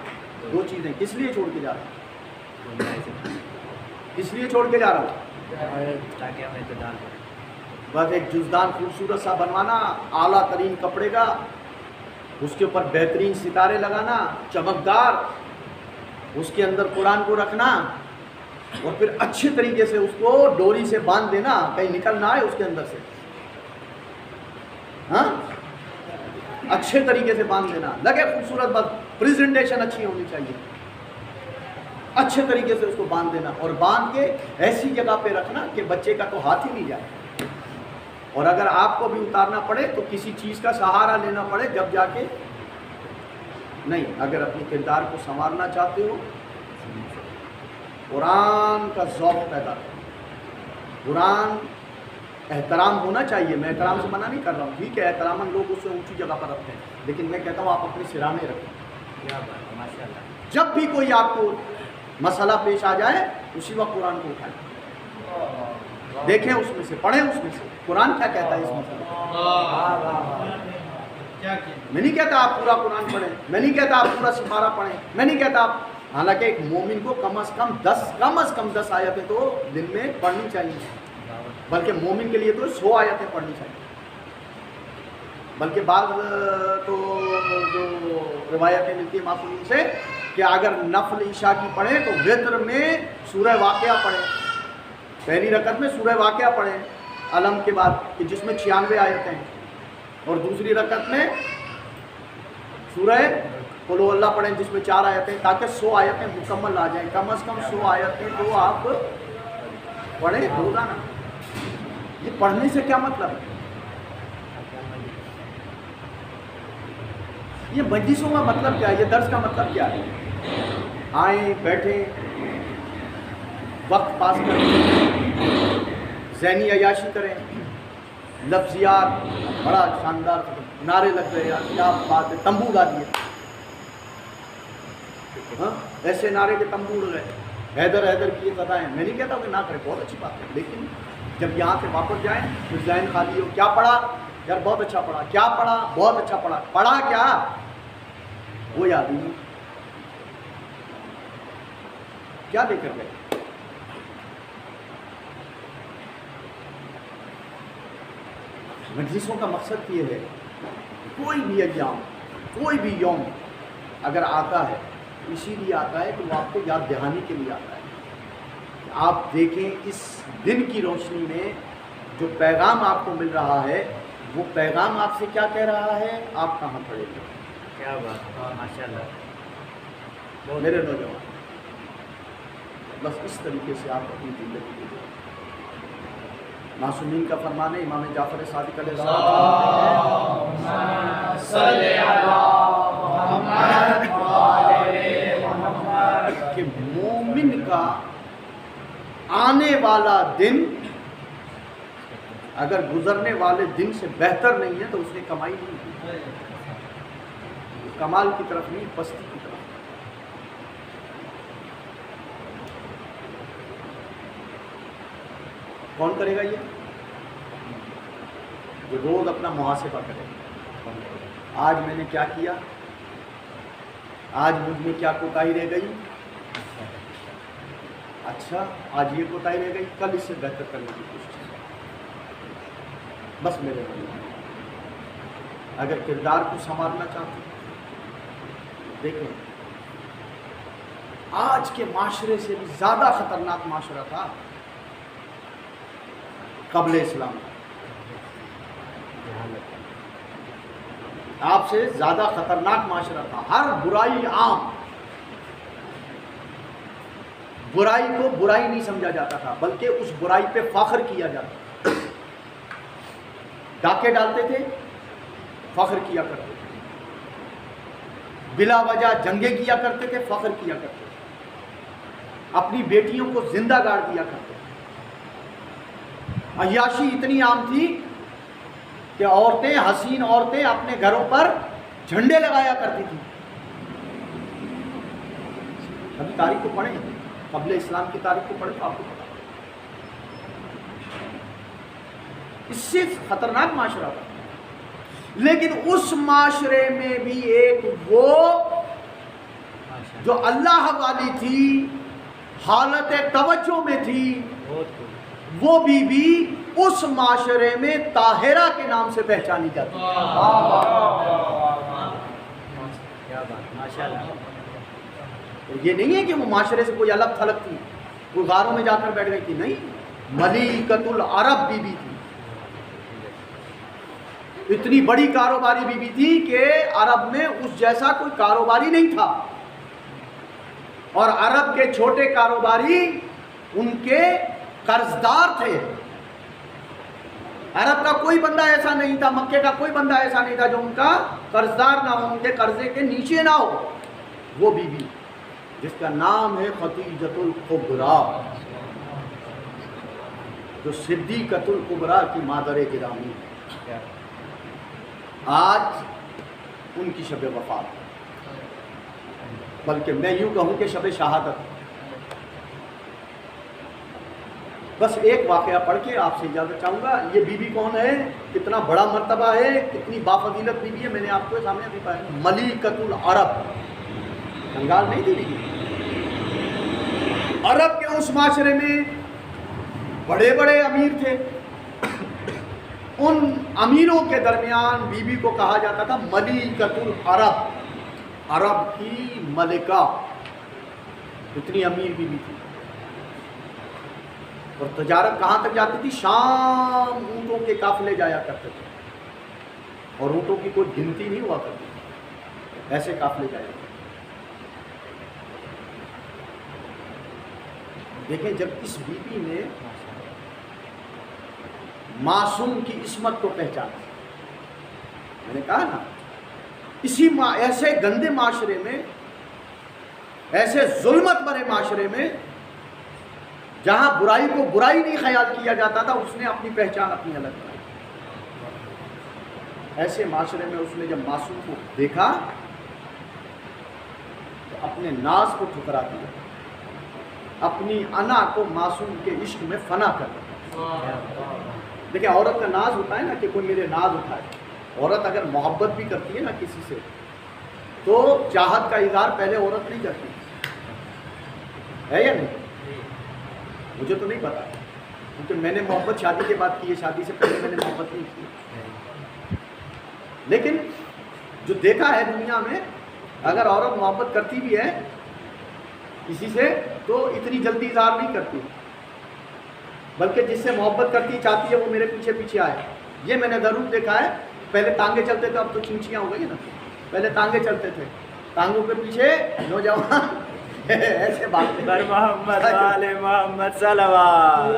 دو چیزیں. کس لیے چھوڑ کے جا رہا ہوں؟ کس لیے چھوڑ کے جا رہا ہوں؟ تاکہ ہم اعتدال کریں. بس ایک جزدان خوبصورت سا بنوانا, اعلیٰ ترین کپڑے کا, اس کے اوپر بہترین ستارے لگانا چمکدار, اس کے اندر قرآن کو رکھنا, اور پھر اچھے طریقے سے اس کو ڈوری سے باندھ دینا, کہیں نکل نہ آئے اس کے اندر سے. ہاں, اچھے طریقے سے باندھ دینا, لگے خوبصورت, بس پریزنٹیشن اچھی ہونی چاہیے, اچھے طریقے سے اس کو باندھ دینا, اور باندھ کے ایسی جگہ پہ رکھنا کہ بچے کا تو ہاتھ ہی نہیں جائے. اور اگر آپ کو بھی اتارنا پڑے تو کسی چیز کا سہارا لینا پڑے جب جا کے نہیں. اگر اپنے کردار کو سنوارنا چاہتے ہو, قرآن کا ذوق پیدا کرو. قرآن احترام ہونا چاہیے, میں احترام سے منع نہیں کر رہا ہوں, ٹھیک ہے احترام لوگ اس سے اونچی جگہ پر رکھتے ہیں, لیکن میں کہتا ہوں آپ اپنے سرانے رکھیں. کیا بات ہے, ماشاء اللہ. جب بھی کوئی آپ کو مسئلہ پیش آ جائے اسی وقت قرآن کو اٹھائیں, دیکھیں اس میں سے, پڑھیں اس میں سے قرآن کیا کہتا ہے اس مسئلے. میں نہیں کہتا آپ پورا قرآن پڑھیں, میں نہیں کہتا آپ پورا سپارہ پڑھیں, میں نہیں کہتا آپ, حالانکہ ایک مومن کو کم از کم 10 آیتیں تو دن میں پڑھنی چاہیے, بلکہ مومن کے لیے تو 100 آیتیں پڑھنی چاہیے. بلکہ بعض تو جو روایتیں ملتی ہیں معصومین سے کہ اگر نفل عشاء کی پڑھیں تو وتر میں سورہ واقعہ پڑھیں, پہلی رکعت میں سورہ واقعہ پڑھیں علم کے بعد, کہ جس میں 96 آیتیں ہیں, اور دوسری رکعت میں سورہ قل ہو اللہ پڑھیں جس میں 4 آیتیں, تاکہ 100 آیتیں مکمل آ جائیں. کم از کم 100 آیتیں تو آپ پڑھیں روزانہ. یہ پڑھنے سے کیا مطلب ہے؟ یہ مجلسوں کا مطلب کیا ہے؟ یہ درس کا مطلب کیا ہے؟ آئیں, بیٹھیں, وقت پاس کریں, ذہنی عیاشی کریں, لفظیات بڑا شاندار, نعرے لگ رہے ہیں, کیا بات ہے, تمبو اڑا دیے, ہاں ایسے نعرے کے تمبو اڑ گئے, حیدر حیدر کی یہ سزائیں. میں نہیں کہتا کہ نہ کرے, بہت اچھی بات ہے, لیکن جب یہاں سے واپس جائیں تو ذہن خالی ہو. کیا پڑھا یار؟ بہت اچھا پڑھا. کیا پڑھا؟ بہت اچھا پڑھا. پڑھا کیا وہ یاد نہیں, کیا لے کر گئے. مجلسوں کا مقصد یہ ہے, کوئی بھی ایام, کوئی بھی یوم اگر آتا ہے اسی لیے آتا ہے کہ وہ آپ کو یاد دہانی کے لیے آتا ہے. آپ دیکھیں اس دن کی روشنی میں جو پیغام آپ کو مل رہا ہے, وہ پیغام آپ سے کیا کہہ رہا ہے, آپ کہاں پڑے گے. کیا بات ہے, ماشاء اللہ. میرے نوجوان, بس اس طریقے سے آپ اپنی زندگی کو معصومین کا فرمان ہے. امام جعفر صادق علیہ السلام کہ مومن کا آنے والا دن اگر گزرنے والے دن سے بہتر نہیں ہے تو اس نے کمائی نہیں کی, کمال کی طرف نہیں, پستی کی طرف. کون کرے گا یہ؟ جو روز اپنا محاسبہ کرے. آج میں نے کیا کیا, آج مجھ میں کیا کوتاہی رہ گئی, اچھا آج یہ کوتاہی رہ گئی, کل اس سے بہتر کرنے کی کوشش. بس میرے بھائی, اگر کردار کو سنوارنا چاہتے ہیں, دیکھیں آج کے معاشرے سے بھی زیادہ خطرناک معاشرہ تھا قبل اسلام، آپ سے زیادہ خطرناک معاشرہ تھا. ہر برائی عام، برائی کو برائی نہیں سمجھا جاتا تھا بلکہ اس برائی پہ فخر کیا جاتا. ڈاکے ڈالتے تھے، فخر کیا کرتے تھے. بلا وجہ جنگیں کیا کرتے تھے، فخر کیا کرتے تھے. اپنی بیٹیوں کو زندہ گاڑ دیا کرتے تھے. عیاشی اتنی عام تھی کہ عورتیں، حسین عورتیں اپنے گھروں پر جھنڈے لگایا کرتی تھیں. ابھی تاریخ کو پڑھیں، قبل اسلام کی تاریخ کو پڑھیں تو آپ کو پتا. اس سے خطرناک معاشرہ تھا. لیکن اس معاشرے میں بھی ایک وہ جو اللہ والی تھی، حالت توجہ میں تھی، وہ بھی اس معاشرے میں طاہرہ کے نام سے پہچانی جاتی ہے. یہ نہیں ہے کہ وہ معاشرے سے کوئی الگ تھلگ تھی، کوئی غاروں میں جا کر بیٹھ گئی تھی. نہیں، ملیکۃ العرب بی بی تھی. اتنی بڑی کاروباری بی بی تھی کہ عرب میں اس جیسا کوئی کاروباری نہیں تھا. اور عرب کے چھوٹے کاروباری ان کے قرضدار تھے. عرب کا کوئی بندہ ایسا نہیں تھا، مکے کا کوئی بندہ ایسا نہیں تھا جو ان کا قرضدار نہ ہو، ان کے قرضے کے نیچے نہ ہو. وہ بی بی جس کا نام ہے خدیجۃ الکبریٰ، جو صدیقۃ الکبریٰ کی مادر گرامی. آج ان کی شب وفات، بلکہ میں یوں کہوں کہ شب شہادت. بس ایک واقعہ پڑھ کے آپ سے اجازت چاہوں گا. یہ بی بی کون ہے، کتنا بڑا مرتبہ ہے، کتنی بافضیلت بی بی ہے، میں نے آپ کو سامنے بھی پایا. ملیکۃ العرب، کنگال نہیں تھی بی. عرب کے اس معاشرے میں بڑے بڑے امیر تھے. ان امیروں کے درمیان بی بی کو کہا جاتا تھا ملیکۃ العرب، عرب کی ملکہ. اتنی امیر بی بی تھی. اور تجارت کہاں تک جاتی تھی؟ شام. اونٹوں کے قافلے جایا کرتے تھے، اور اونٹوں کی کوئی گنتی نہیں ہوا کرتی، ایسے قافلے جایا کرتے. دیکھیں، جب اس بی بی نے معصوم کی عصمت کو پہچانا، میں نے کہا نا، اسی ایسے گندے معاشرے میں، ایسے ظلمت بھرے معاشرے میں جہاں برائی کو برائی نہیں خیال کیا جاتا تھا، اس نے اپنی پہچان اپنی الگ بنائی. ایسے معاشرے میں اس نے جب معصوم کو دیکھا تو اپنے ناز کو ٹھکرا دیا، اپنی انا کو معصوم کے عشق میں فنا کر دیا. دیکھیں، عورت کا ناز ہوتا ہے نا کہ کوئی میرے ناز اٹھائے. عورت اگر محبت بھی کرتی ہے نا کسی سے تو چاہت کا اظہار پہلے عورت نہیں کرتی ہے یا نہیں؟ مجھے تو نہیں پتا، کیونکہ میں نے محبت شادی کے بعد کی ہے، شادی سے پہلے میں نے محبت نہیں کی. لیکن جو دیکھا ہے دنیا میں، اگر عورت محبت کرتی بھی ہے کسی سے تو اتنی جلدی اظہار نہیں کرتی، بلکہ جس سے محبت کرتی چاہتی ہے وہ میرے پیچھے پیچھے آئے. یہ میں نے ضرور دیکھا ہے. پہلے تانگے چلتے تھے، اب تو چنچیاں ہو گئی نا. پہلے تانگے چلتے تھے، تانگوں کے پیچھے نوجوان ایسے بات بر محمد وآل محمد صلوات.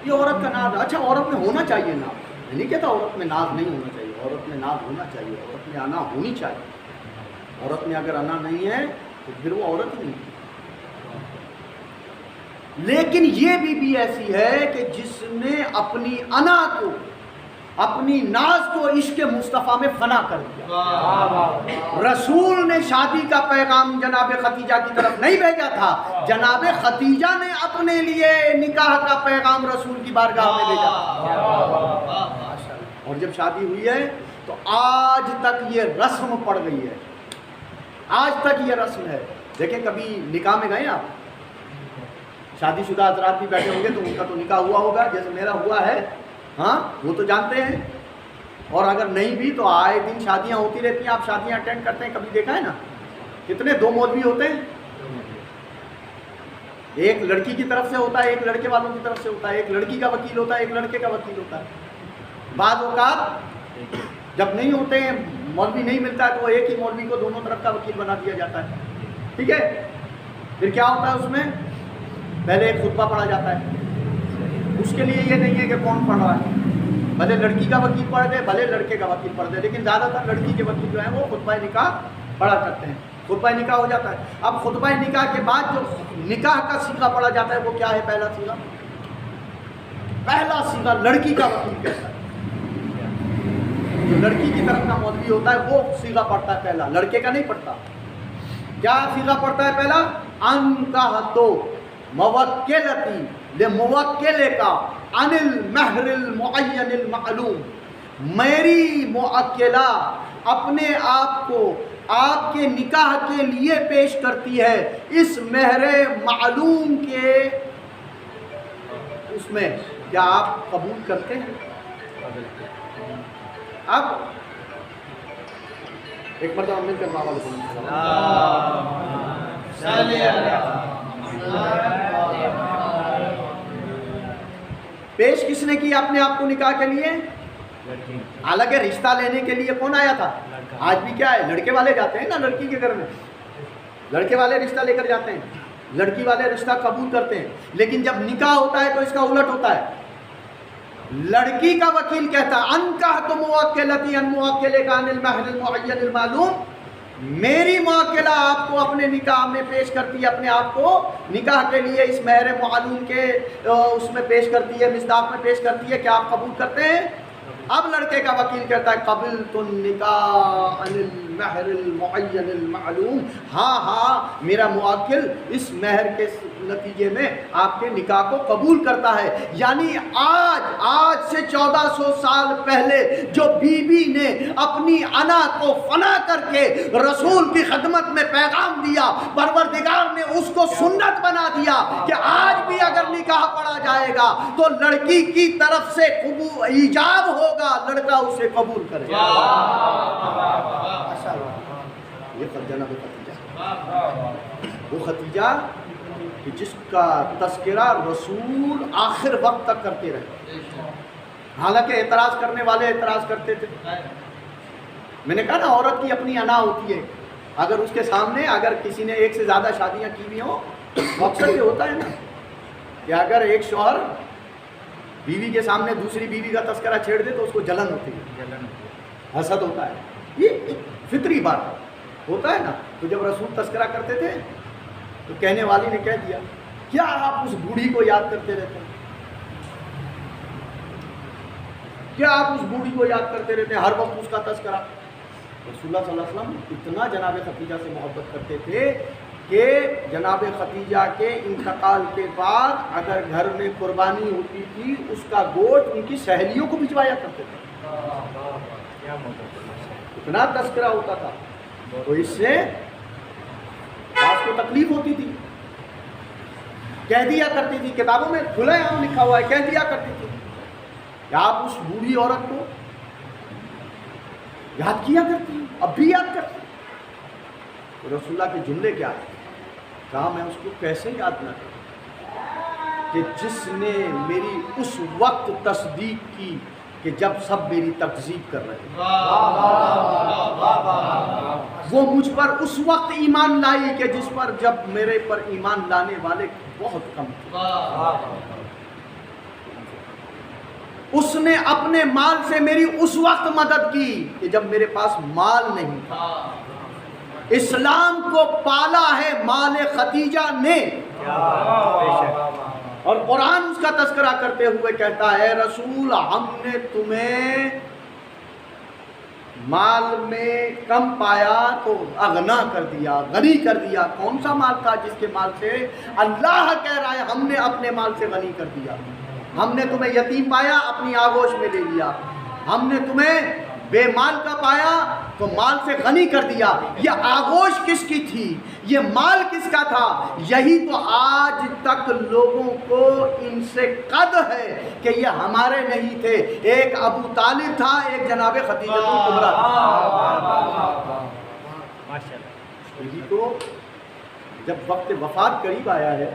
یہ عورت کا ناز. اچھا، عورت میں ہونا چاہیے ناز. میں نہیں کہتا عورت میں ناز نہیں ہونا چاہیے، عورت میں ناز ہونا چاہیے، عورت میں انا ہونی چاہیے. عورت میں اگر انا نہیں ہے تو پھر وہ عورت ہی نہیں. لیکن یہ بھی ایسی ہے کہ جس نے اپنی انا کو، اپنی ناز کو عشق مصطفیٰ میں فنا کر دیا. رسول نے شادی کا پیغام جناب خدیجہ کی طرف نہیں بھیجا تھا، جناب خدیجہ نے اپنے لیے نکاح کا پیغام رسول کی بارگاہ میں بھیجا. اور جب شادی ہوئی ہے تو آج تک یہ رسم پڑ گئی ہے، آج تک یہ رسم ہے. دیکھیں، کبھی نکاح میں گئے آپ؟ شادی شدہ حضرات بھی بیٹھے ہوں گے تو ان کا تو نکاح ہوا ہوگا، جیسے میرا ہوا ہے. ہاں، وہ تو جانتے ہیں. اور اگر نہیں بھی تو آئے دن شادیاں ہوتی رہتی ہیں. آپ شادیاں اٹینڈ کرتے ہیں, کبھی دیکھا ہے نا کتنے 2 مولوی ہوتے ہیں. ایک لڑکی کی طرف سے ہوتا ہے, ایک لڑکے والوں کی طرف سے ہوتا ہے, ایک لڑکی کا وکیل ہوتا ہے, ایک لڑکے کا وکیل ہوتا ہے. بعض اوقات جب نہیں ہوتے ہیں, مولوی نہیں ملتا ہے, تو وہ ایک ہی مولوی کو دونوں طرف کا وکیل بنا دیا جاتا ہے. ٹھیک ہے, پھر کیا ہوتا ہے اس میں, پہلے ایک خطبہ پڑھا جاتا ہے. اس کے لیے یہ نہیں ہے کہ کون پڑھ رہا ہے, بھلے لڑکی کا وکیل پڑھ دے بھلے لڑکے کا وکیل پڑھ دے, لیکن زیادہ تر لڑکی کے وکیل جو ہیں وہ خطبہ نکاح پڑھا کرتے ہیں. خطبہ نکاح ہو جاتا ہے. اب خطبہ نکاح کے بعد جو نکاح کا صیغہ پڑھا جاتا ہے وہ کیا ہے؟ پہلا صیغہ, پہلا صیغہ لڑکی کا وکیل کہتا ہے. جو لڑکی کی طرف کا مولوی ہوتا ہے وہ صیغہ پڑھتا ہے پہلا, لڑکے کا نہیں پڑھتا. کیا صیغہ پڑھتا ہے پہلا؟ انکحتو موکلتی لموکلکا عن المہر المعین المعلوم. میری موکلہ اپنے آپ کو آپ کے نکاح کے لیے پیش کرتی ہے اس مہر معلوم کے اس میں. کیا آپ قبول کرتے ہیں؟ اب ایک مرتبہ مل کر ماں والے پیش کس نے کی اپنے آپ کو نکاح کے لیے؟ حالانکہ رشتہ لینے کے لیے کون آیا تھا؟ آج بھی کیا ہے, لڑکے والے جاتے ہیں نا لڑکی کے گھر میں, لڑکے والے رشتہ لے کر جاتے ہیں, لڑکی والے رشتہ قبول کرتے ہیں. لیکن جب نکاح ہوتا ہے تو اس کا الٹ ہوتا ہے. لڑکی کا وکیل کہتا ہے انکحت موکلتی عن موکلک عن المہر المعین المعلوم, میری موکلہ آپ کو اپنے نکاح میں پیش کرتی ہے, اپنے آپ کو نکاح کے لیے اس مہر معلوم کے اس میں پیش کرتی ہے, مصداق میں پیش کرتی ہے. کیا آپ قبول کرتے ہیں؟ اب لڑکے کا وکیل کہتا ہے قبلت النکاح عن المہر المعین المعلوم, ہاں ہاں میرا موکل اس مہر کے نتیجے میں آپ کے نکاح کو قبول کرتا ہے. یعنی آج سے 1400 سال پہلے جو بی بی نے اپنی انا کو فنا کر کے رسول کی خدمت میں پیغام دیا, پروردگار نے اس کو سنت بنا دیا کہ آج بھی اگر نکاح پڑھا جائے گا تو لڑکی کی طرف سے ایجاب ہوگا, لڑکا اسے قبول کرے گا. یہ جناب ختیجہ, وہ ختیجہ کہ جس کا تذکرہ رسول آخر وقت تک کرتے رہے. حالانکہ اعتراض کرنے والے اعتراض کرتے تھے. میں نے کہا نا عورت کی اپنی انا ہوتی ہے, اگر اس کے سامنے اگر کسی نے ایک سے زیادہ شادیاں کی ہوئی ہوں تو اکثر یہ ہوتا ہے نا کہ اگر ایک شوہر بیوی کے سامنے دوسری بیوی کا تذکرہ چھیڑ دے تو اس کو جلن ہوتی ہے, حسد ہوتا ہے. یہ ایک فطری بات ہوتا ہے نا. تو جب رسول تذکرہ کرتے تھے تو کہنے والی نے کہہ دیا کیا آپ اس بوڑھی کو یاد کرتے رہتے ہیں, کیا آپ اس بوڑھی کو یاد کرتے رہتے ہیں, ہر وقت اس کا تذکرہ. رسول اللہ صلی اللہ علیہ وسلم اتنا جناب ختیجہ سے محبت کرتے تھے کہ جناب ختیجہ کے انتقال کے بعد اگر گھر میں قربانی ہوتی تھی اس کا گوشت ان کی سہیلیوں کو بھجوایا کرتے تھے. اتنا تذکرہ ہوتا تھا. تو اس سے آپ کو تکلیف ہوتی تھی, کہہ دیا کرتی تھی, کتابوں میں کھلے عام لکھا ہوا ہے, کہہ دیا کرتی تھی کہ آپ اس بوڑھی عورت کو یاد کیا کرتی ہیں, اب بھی یاد کرتی. تو رسول اللہ کے جملے کیا ہے, کہا میں اس کو کیسے یاد نہ کروں کہ جس نے میری اس وقت تصدیق کی کہ جب سب میری تکذیب کر رہے ہیں, وہ مجھ پر اس وقت ایمان لائی کہ جس پر جب میرے پر ایمان لانے والے بہت کم تھے. اس نے اپنے مال سے میری اس وقت مدد کی کہ جب میرے پاس مال نہیں تھا. اسلام کو پالا ہے مال ختیجہ نے. اور قرآن اس کا تذکرہ کرتے ہوئے کہتا ہے رسول ہم نے تمہیں مال میں کم پایا تو اغنا کر دیا, غنی کر دیا. کون سا مال تھا جس کے مال سے اللہ کہہ رہا ہے ہم نے اپنے مال سے غنی کر دیا. ہم نے تمہیں یتیم پایا اپنی آغوش میں لے لیا, ہم نے تمہیں بے مال کا پایا تو مال سے غنی کر دیا۔ یہ آغوش کس کی تھی؟ یہ مال کس کا تھا؟ یہی تو آج تک لوگوں کو ان سے قد ہے کہ یہ ہمارے نہیں تھے۔ ایک ابو طالب تھا، ایک جناب خدیجہ الکبریٰ تھا۔ یہی تو جب وقت وفات قریب آیا ہے،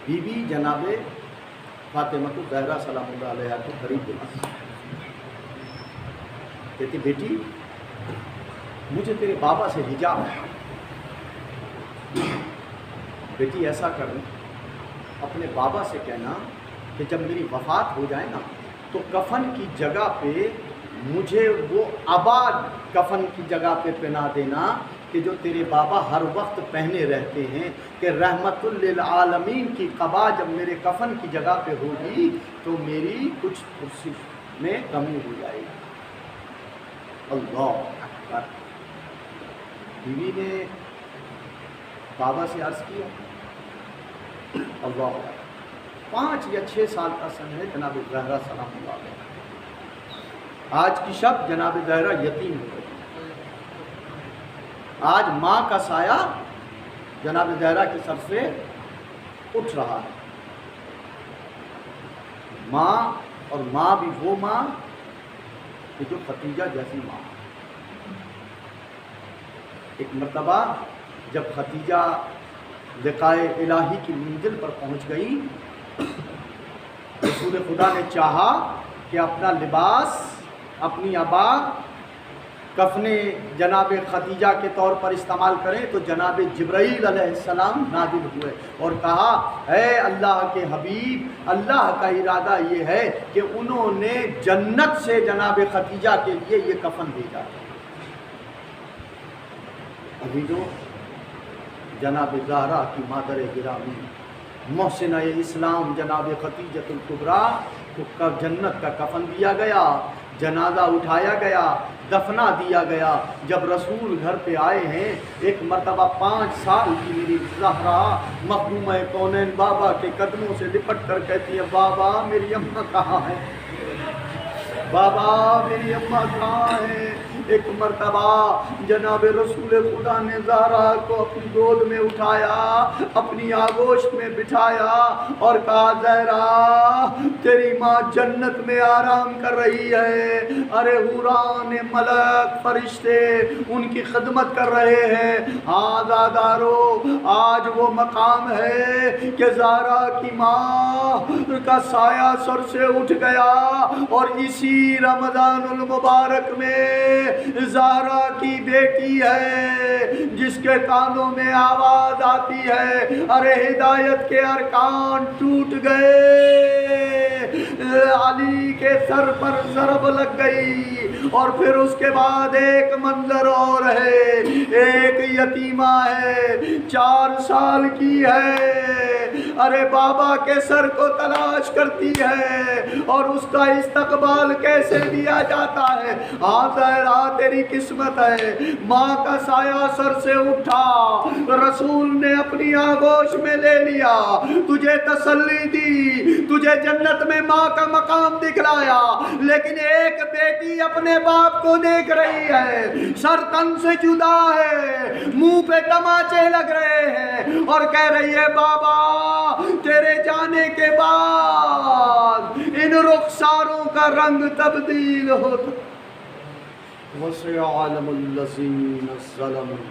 بی بی جناب فاطمہ الزہرا سلام اللہ علیہ کو قریب بلا، کہتی بیٹی مجھے تیرے بابا سے حجاب ہے، بیٹی ایسا کریں اپنے بابا سے کہنا کہ جب میری وفات ہو جائے نا تو کفن کی جگہ پہ مجھے وہ آباد کفن کی جگہ پہ پہنا دینا کہ جو تیرے بابا ہر وقت پہنے رہتے ہیں، کہ رحمت للعالمین کی قبا جب میرے کفن کی جگہ پہ ہوگی تو میری کچھ کرسی میں کمی ہو جائے گی۔ اللہ اکبر۔ بیوی نے بابا سے عرض کیا، اللہ 5 یا 6 سال کا سن ہے جناب زہرا سلام اللہ علیہ، آج کی شب جناب زہرا یتیم ہو گئی۔ آج ماں کا سایہ جناب زہرا کے سر سے اٹھ رہا ہے۔ ماں، اور ماں بھی وہ ماں کہ جو خدیجہ جیسی ماں۔ ایک مرتبہ جب خدیجہ لقائے الہی کی منزل پر پہنچ گئی، رسول خدا نے چاہا کہ اپنا لباس، اپنی عبا کفن جناب خدیجہ کے طور پر استعمال کریں، تو جناب جبرائیل علیہ السلام نازل ہوئے اور کہا، اے اللہ کے حبیب، اللہ کا ارادہ یہ ہے کہ انہوں نے جنت سے جناب خدیجہ کے لیے یہ کفن بھیجا۔ ابھی جو جناب زہرا کی مادر گرامی محسنہ اسلام جناب خدیجہ الکبریٰ کو جنت کا کفن دیا گیا، جنازہ اٹھایا گیا، دفنا دیا گیا۔ جب رسول گھر پہ آئے ہیں، ایک مرتبہ 5 سال کی میری زہرا مخدومہ کونین بابا کے قدموں سے لپٹ کر کہتی ہے، بابا میری اماں کہاں ہے؟ بابا میری اماں کہاں ہے؟ ایک مرتبہ جناب رسول خدا نے زہرا کو اپنی گود میں اٹھایا، اپنی آغوش میں بٹھایا اور کہا، زہرا تیری ماں جنت میں آرام کر رہی ہے، ارے حوران ملک فرشتے ان کی خدمت کر رہے ہیں۔ ہاں زادارو، آج وہ مقام ہے کہ زہرا کی ماں کا سایہ سر سے اٹھ گیا، اور اسی رمضان المبارک میں زہرا کی بیٹی ہے جس کے کانوں میں آواز آتی ہے، ارے ہدایت کے ارکان ٹوٹ گئے، علی کے سر پر ضرب لگ گئی۔ اور پھر اس کے بعد ایک منظر اور ہے، ایک یتیمہ ہے 4 سال کی ہے، ارے بابا کے سر کو تلاش کرتی ہے اور اس کا استقبال کیسے دیا جاتا ہے۔ ہاں زہرا تیری قسمت ہے، ماں کا سایہ سر سے اٹھا، رسول نے اپنی آغوش میں لے لیا، تجھے تسلی دی، تجھے جنت میں ماں کا مقام دکھلایا، لیکن ایک بیٹی اپنے باپ کو دیکھ رہی ہے، سر تن سے جدا ہے، منہ پہ تماچے لگ رہے ہیں اور کہہ رہی ہے، بابا تیرے جانے کے بعد ان رخساروں کا رنگ تبدیل ہوتا۔ وَسَيَعْلَمُ الَّذِينَ ظَلَمُوا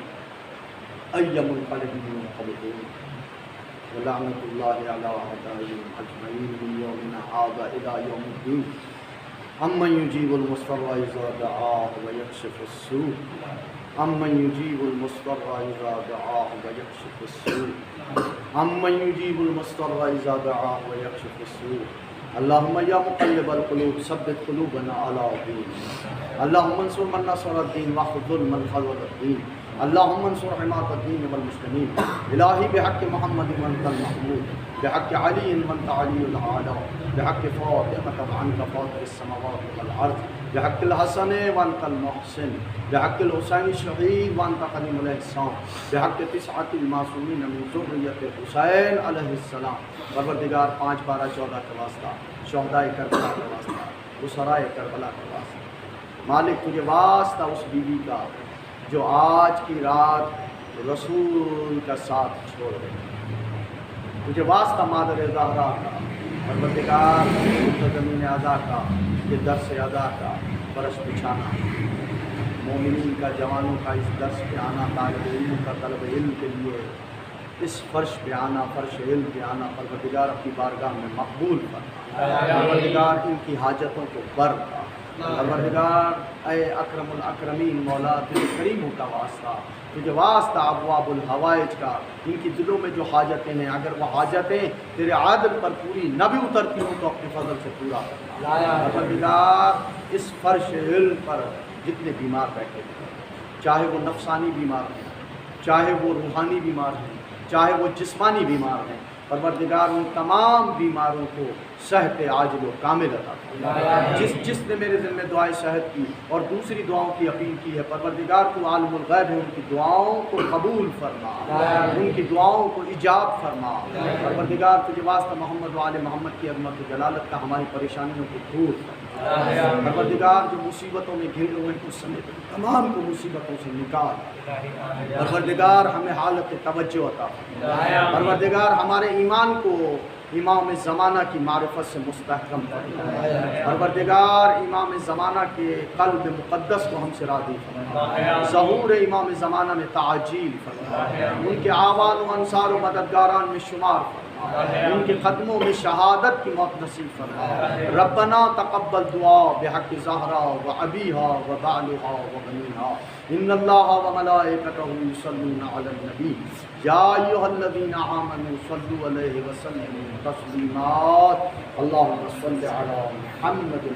أَيَّ مُنقَلِبٍ يَنقَلِبُونَ وَلَعْنَةُ اللَّهِ عَلَىٰ أَعْدَائِهِمْ أَجْمَعِينَ مِنْ يَوْمِنَا هَٰذَا إِلَىٰ يَوْمِ الدِّينِ أَمَّنْ يُجِيبُ الْمُضْطَرَّ إِذَا دَعَاهُ وَيَكْشِفُ السُّوءَ أَمَّنْ يُجِيبُ الْمُضْطَرَّ إِذَا دَعَاهُ وَيَكْشِفُ السُّوءَ أَمَّنْ يُجِيبُ الْمُضْطَرَّ إِذَا دَعَاهُ وَيَكْشِفُ السُّوءَ اللهم يا مقلب القلوب ثبت قلوبنا على دينك اللهم انصر من نصر الدين واخذل من خذل الدين اللهم انصر حماة الدين والمسلمين الهي بحق محمد وانت المحمود بحق علي وانت علي الاعلى بحق فاطمة وانت فاطر السماوات والارض بحق الحسن وانت المحسن بحق الحسين الشهيد وانت قديم الاحسان بحق 9 المعصومين من ذرية الحسين عليه السلام۔ پروردگار 5 12 14 کا واسطہ، شہدائے کربلا کا واسطہ، وہ سرائے کربلا کا واسطہ، مالک تجھے واسطہ اس بیوی کا جو آج کی رات رسول کا ساتھ چھوڑ گئی، تجھے واسطہ مادر زہرا کا، پروردگار زمین اعضا کا، یہ درس اعضا کا فرش بچھانا، مومنین کا، جوانوں کا اس درس پہ آنا، طالب علم کا طلب علم کے لیے اس فرش پہ آنا، فرش علم پہ آنا، پروردگار اپنی بارگاہ میں مقبول فرما، پروردگار ان کی حاجتوں کو بر کا، پروردگار اے اکرم الاکرمین مولا تجھے کریموں کا واسطہ، تجھے واسطہ ابواب الحوائج کا، ان کی دلوں میں جو حاجتیں ہیں اگر وہ حاجتیں تیرے عادل پر پوری نہ بھی اترتی ہوں تو اپنے فضل سے پورا کرنا، پروردگار اس فرش علم پر جتنے بیمار بیٹھے ہیں، چاہے وہ نفسانی بیمار ہیں، چاہے وہ روحانی بیمار ہیں، چاہے وہ جسمانی بیمار ہیں، پروردگار ان تمام بیماروں کو صحت عاجل و کامل عطا فرما، جس نے میرے ذمہ میں دعائیں صحت کی اور دوسری دعاؤں کی اپیل کی ہے، پروردگار تو عالم الغیب ہے، ان کی دعاؤں کو قبول فرما، ان کی دعاؤں کو ایجاب فرما، پروردگار تجھے واسطہ محمد و آل محمد کی عظمت و جلالت کا ہماری پریشانیوں کو دور فرما، پروردگار جو مصیبتوں میں گھر ہوئے ہیں اس سمیت تمام کو مصیبتوں سے نکال، پروردگار ہمیں حالت توجہ عطا فرما، پروردگار ہمارے ایمان کو امام زمانہ کی معرفت سے مستحکم فرما، پروردگار امام زمانہ کے قلب مقدس کو ہم سے راضی فرما، ظہور امام زمانہ میں تعجیل فرما، ان کے آوان و انصار و مددگاران میں شمار فرما، ان کے قدموں میں شہادت کی موت نصیب فرما، ربنا تقبل دعا بحق زہرا و ابیہا و بعلہا و بنیہا، ان اللہ و ملائکتہ یصلون علی النبی یا ایھا الذین آمنوا صلوا علیہ وسلموا تسلیما، اللہم صل علی محمد